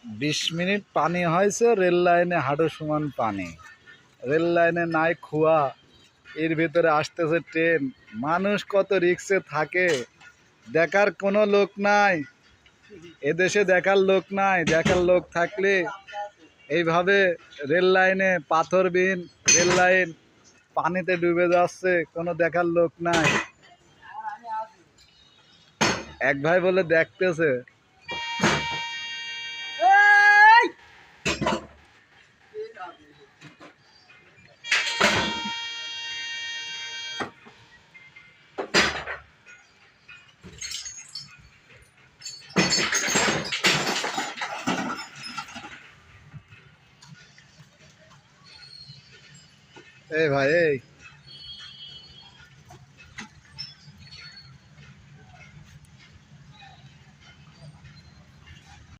20 minute পানি হয়েছে, rail লাইনে হাঁটু সমান পানি। রেল লাইনে নাই খোয়া, এর ভিতরে আসতেছে ট্রেন। মানুষ কত রিক্সে থাকে, দেখার কোনো লোক নাই। এদেশে দেখার লোক নাই। দেখার লোক থাকলে এইভাবে রেল লাইনে, পাথরবিহীন রেল লাইন পানিতে ডুবে যাচ্ছে, কোনো দেখার লোক নাই। এক ভাই বলে দেখতেছে। এই ভাই, এই